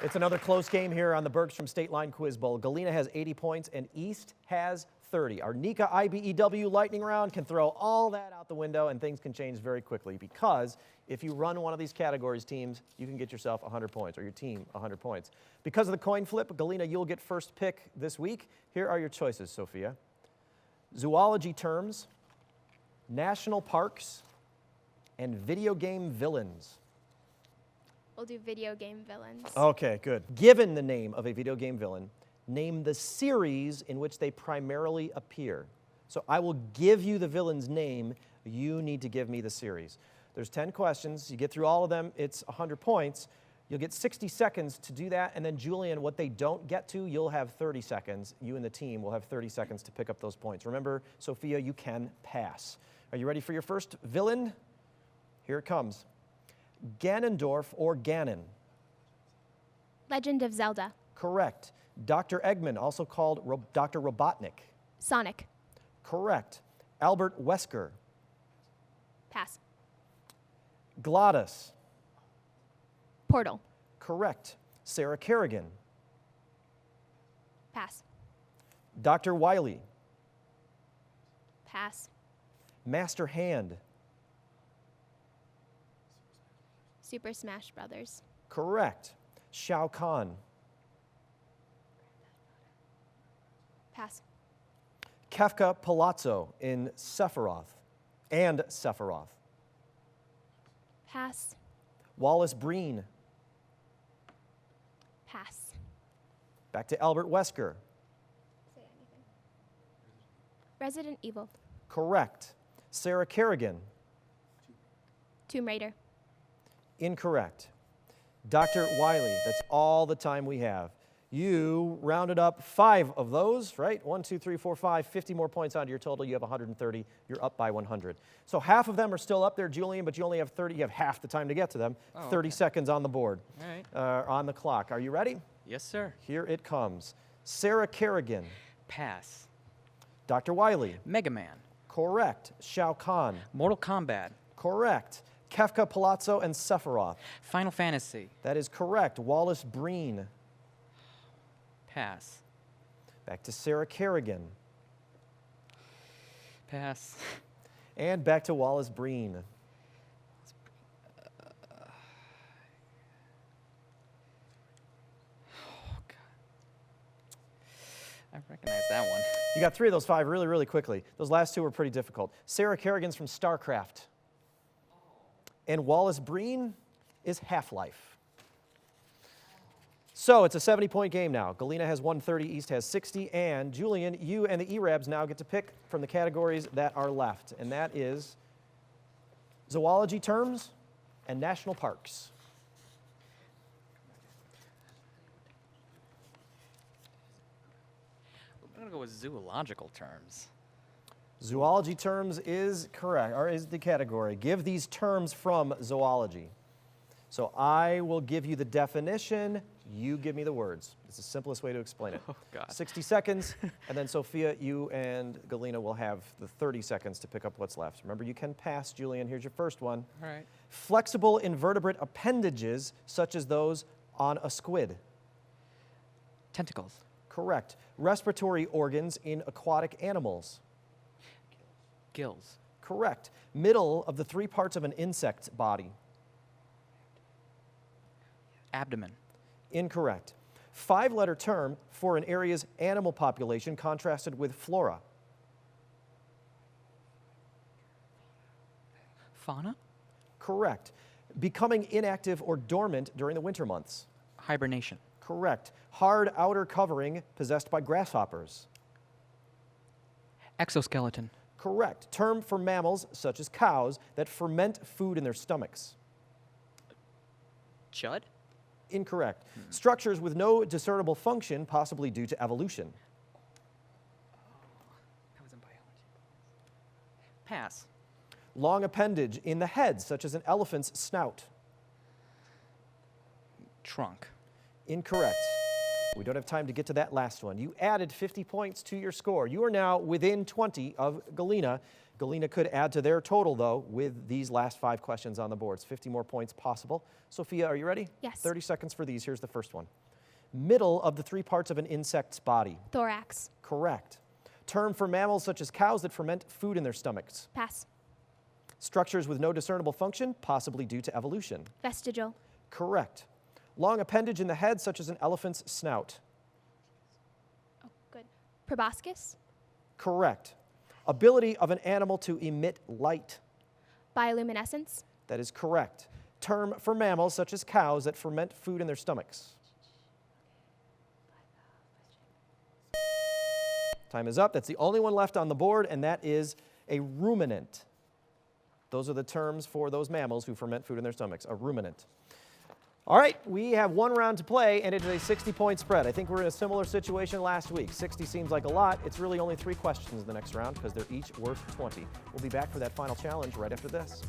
It's another close game here on the Bergstrom State Line Quiz Bowl. Galena has 80 points and East has 30. Our NECA IBEW lightning round can throw all that out the window and things can change very quickly, because if you run one of these categories teams, you can get yourself 100 points, or your team 100 points. Because of the coin flip, Galena, you'll get first pick this week. Here are your choices, Sophia. Zoology terms, national parks, and video game villains. We'll do video game villains. Okay, good. Given the name of a video game villain, name the series in which they primarily appear. So I will give you the villain's name. You need to give me the series. There's 10 questions. You get through all of them, it's 100 points. You'll get 60 seconds to do that, and then Julian, what they don't get to, you'll have 30 seconds. You and the team will have 30 seconds to pick up those points. Remember, Sophia, you can pass. Are you ready for your first villain? Here it comes. Ganondorf or Ganon? Legend of Zelda. Correct. Dr. Eggman, also called Dr. Robotnik. Sonic. Correct. Albert Wesker. Pass. GLaDOS. Portal. Correct. Sarah Kerrigan. Pass. Dr. Wily. Pass. Master Hand. Super Smash Brothers. Correct. Shao Kahn. Pass. Kefka Palazzo in Sephiroth and Sephiroth. Pass. Wallace Breen. Pass. Back to Albert Wesker. Say anything. Resident Evil. Correct. Sarah Kerrigan. Tomb Raider. Incorrect. Dr. Wily, that's all the time we have. You rounded up 5 of those, right? 1, 2, 3, 4, 5, 50 more points onto your total. You have 130. You're up by 100. So half of them are still up there, Julian, but you only have 30. You have half the time to get to them. 30 seconds on the board, all right. on the clock. Are you ready? Yes, sir. Here it comes. Sarah Kerrigan. Pass. Dr. Wily. Mega Man. Correct. Shao Kahn. Mortal Kombat. Correct. Kefka Palazzo and Sephiroth. Final Fantasy. That is correct. Wallace Breen. Pass. Back to Sarah Kerrigan. Pass. And back to Wallace Breen. Oh, God. I recognize that one. You got 3 of those 5 really, really quickly. Those last 2 were pretty difficult. Sarah Kerrigan's from StarCraft. And Wallace Breen is Half-Life. So it's a 70-point game now. Galena has 130, East has 60, and Julian, you and the ERABs now get to pick from the categories that are left, and that is zoology terms and national parks. I'm going to go with zoological terms. Zoology terms is correct, or is the category. Give these terms from zoology. So I will give you the definition, you give me the words. It's the simplest way to explain it. Oh, God. 60 seconds, and then Sophia, you and Galena will have the 30 seconds to pick up what's left. Remember, you can pass, Julian. Here's your first one. All right. Flexible invertebrate appendages, such as those on a squid. Tentacles. Correct. Respiratory organs in aquatic animals. Gills. Correct. Middle of the 3 parts of an insect's body. Abdomen. Incorrect. 5-letter term for an area's animal population contrasted with flora. Fauna. Correct. Becoming inactive or dormant during the winter months. Hibernation. Correct. Hard outer covering possessed by grasshoppers. Exoskeleton. Correct. Term for mammals, such as cows, that ferment food in their stomachs. Chud. Incorrect. Structures with no discernible function, possibly due to evolution. That was in biology. Pass. Long appendage in the head, such as an elephant's snout. Trunk. Incorrect. We don't have time to get to that last one. You added 50 points to your score. You are now within 20 of Galena. Galena could add to their total, though, with these last 5 questions on the boards. 50 more points possible. Sophia, are you ready? Yes. 30 seconds for these. Here's the first one. Middle of the 3 parts of an insect's body. Thorax. Correct. Term for mammals such as cows that ferment food in their stomachs. Pass. Structures with no discernible function, possibly due to evolution. Vestigial. Correct. Long appendage in the head, such as an elephant's snout. Oh, good. Proboscis. Correct. Ability of an animal to emit light. Bioluminescence. That is correct. Term for mammals such as cows that ferment food in their stomachs. Time is up. That's the only one left on the board, and that is a ruminant. Those are the terms for those mammals who ferment food in their stomachs, a ruminant. All right, we have 1 round to play, and it is a 60-point spread. I think we're in a similar situation last week. 60 seems like a lot. It's really only 3 questions in the next round because they're each worth 20. We'll be back for that final challenge right after this.